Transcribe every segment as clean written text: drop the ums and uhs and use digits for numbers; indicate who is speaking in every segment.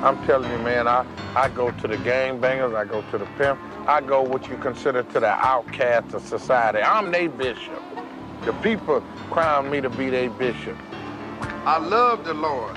Speaker 1: I'm telling you, man, I go to the gangbangers, I go to the pimp, I go what you consider to the outcasts of society. I'm their bishop. The people crown me to be their bishop. I love the Lord,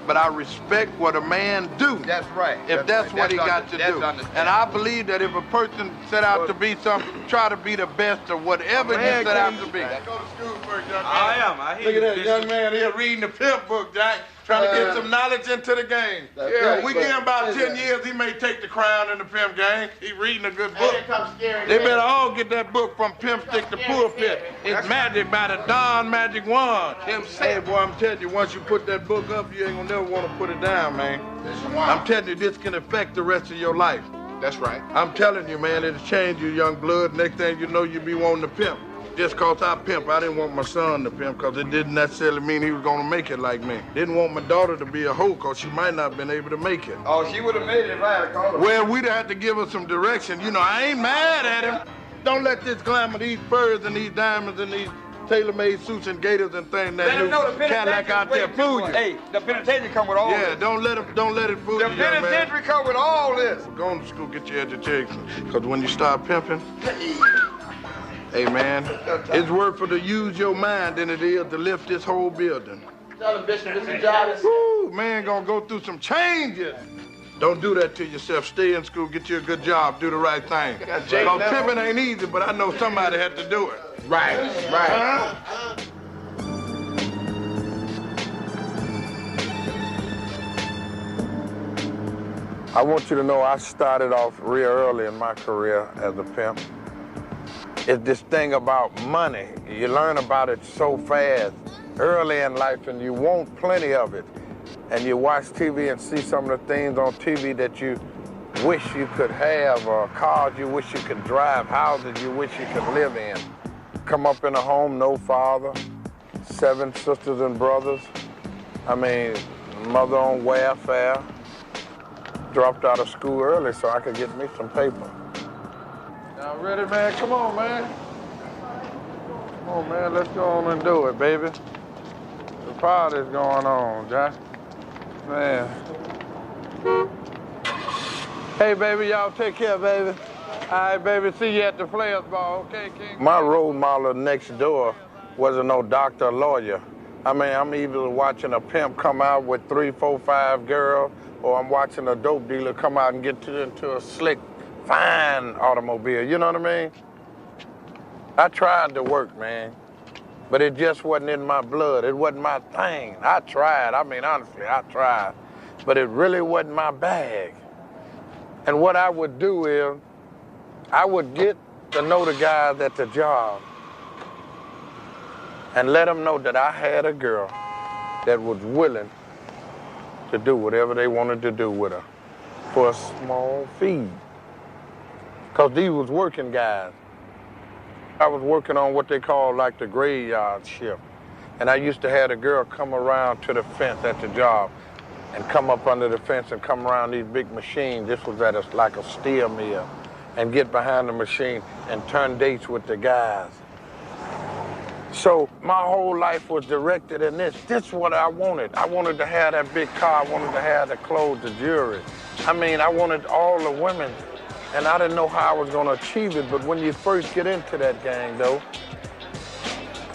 Speaker 1: but I respect what a man do.
Speaker 2: That's right.
Speaker 1: If that's what he got to do. And I believe that if a person set out to be something, try to be the best of whatever he set out to be. Go to school first, young man.
Speaker 2: I am. I hear you.
Speaker 1: Look at that young man here reading the pimp book, Jack. Trying to get some knowledge into the game. Yeah, we give him about 10 years, he may take the crown in the pimp game. He reading a good book. They better all get that book from Pimp Stick to Pulpit. It's Magic by the Don Magic Juan. Hey, boy, I'm telling you, once you put that book up, you ain't gonna never want to put it down, man. I'm telling you, this can affect the rest of your life.
Speaker 2: That's right.
Speaker 1: I'm telling you, man, it'll change you, young blood. Next thing you know, you'll be wanting to pimp. Just cause I pimp, I didn't want my son to pimp because it didn't necessarily mean he was gonna make it like me. Didn't want my daughter to be a hoe cause she might not have been able to make it.
Speaker 2: Oh, she would have made it if I had called her.
Speaker 1: Well, we'd have to give her some direction. You know, I ain't mad at him. Don't let this glamour, these furs and these diamonds and these tailor-made suits and gaiters and things that new Cadillac out there fool you.
Speaker 2: Hey, the penitentiary come with all this.
Speaker 1: Yeah, don't let it fool you, young man.
Speaker 2: The penitentiary come with all this.
Speaker 1: Go to school, get your education. Cause when you start pimping, hey, man, it's worth for to use your mind than it is to lift this whole building.
Speaker 2: Tell him, Bishop, this is job.
Speaker 1: Woo, man, gonna go through some changes. Don't do that to yourself. Stay in school, get you a good job, do the right thing. Because pimping ain't easy, but I know somebody had to do it.
Speaker 2: Right, right.
Speaker 1: I want you to know I started off real early in my career as a pimp. It's this thing about money. You learn about it so fast early in life and you want plenty of it. And you watch TV and see some of the things on TV that you wish you could have, or cars you wish you could drive, houses you wish you could live in. Come up in a home, no father, 7 sisters and brothers. I mean, mother on welfare. Dropped out of school early so I could get me some paper. Y'all ready, man? Come on, man. Come on, man. Let's go on and do it, baby. The party's going on, Jack. Man. Hey, baby, y'all take care, baby. All right, baby, see you at the Players Ball, okay, King? My role model next door wasn't no doctor or lawyer. I mean, I'm either watching a pimp come out with 3, 4, 5 girls, or I'm watching a dope dealer come out and get into a slick, fine automobile, you know what I mean? I tried to work, man, but it just wasn't in my blood. It wasn't my thing. I tried, I mean, honestly, I tried, but it really wasn't my bag. And what I would do is, I would get to know the guys at the job and let them know that I had a girl that was willing to do whatever they wanted to do with her for a small fee. Because these was working guys. I was working on what they call like the graveyard shift. And I used to have a girl come around to the fence at the job and come up under the fence and come around these big machines. This was at like a steel mill. And get behind the machine and turn dates with the guys. So my whole life was directed in this. This is what I wanted. I wanted to have that big car. I wanted to have the clothes, the jewelry. I mean, I wanted all the women, and I didn't know how I was gonna achieve it, but when you first get into that gang, though,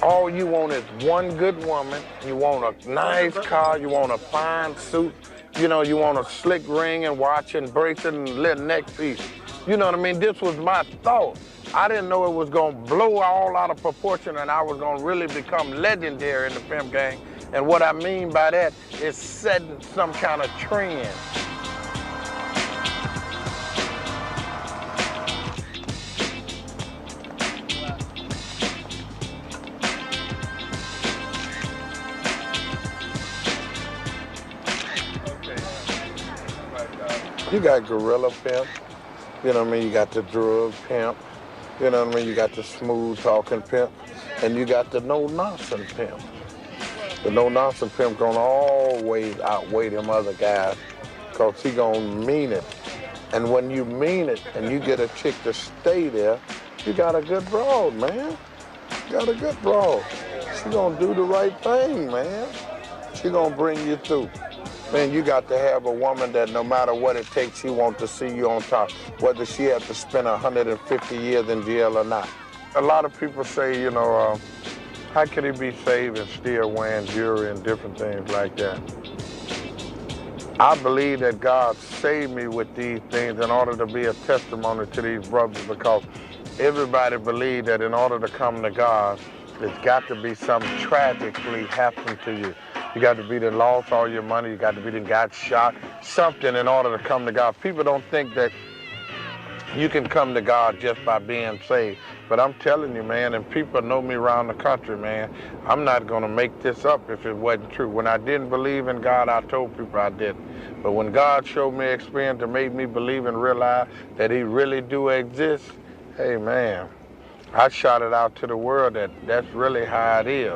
Speaker 1: all you want is one good woman, you want a nice car, you want a fine suit, you know, you want a slick ring and watch and bracelet and little neck piece. You know what I mean? This was my thought. I didn't know it was gonna blow all out of proportion and I was gonna really become legendary in the pimp gang. And what I mean by that is setting some kind of trend. You got gorilla pimp, you know what I mean? You got the drug pimp, you know what I mean? You got the smooth talking pimp, and you got the no-nonsense pimp. The no-nonsense pimp gonna always outweigh them other guys because he gonna mean it. And when you mean it and you get a chick to stay there, you got a good broad, man. You got a good broad. She gonna do the right thing, man. She gonna bring you through. Man, you got to have a woman that no matter what it takes, she wants to see you on top, whether she has to spend 150 years in jail or not. A lot of people say, you know, how could he be saved and still wearing jewelry and different things like that? I believe that God saved me with these things in order to be a testimony to these brothers, because everybody believes that in order to come to God, there's got to be something tragically happen to you. You got to be the lost all your money. You got to be the got shot. Something in order to come to God. People don't think that you can come to God just by being saved. But I'm telling you, man, and people know me around the country, man, I'm not going to make this up if it wasn't true. When I didn't believe in God, I told people I didn't. But when God showed me experience that made me believe and realize that he really do exist, hey, man, I shot it out to the world that that's really how it is.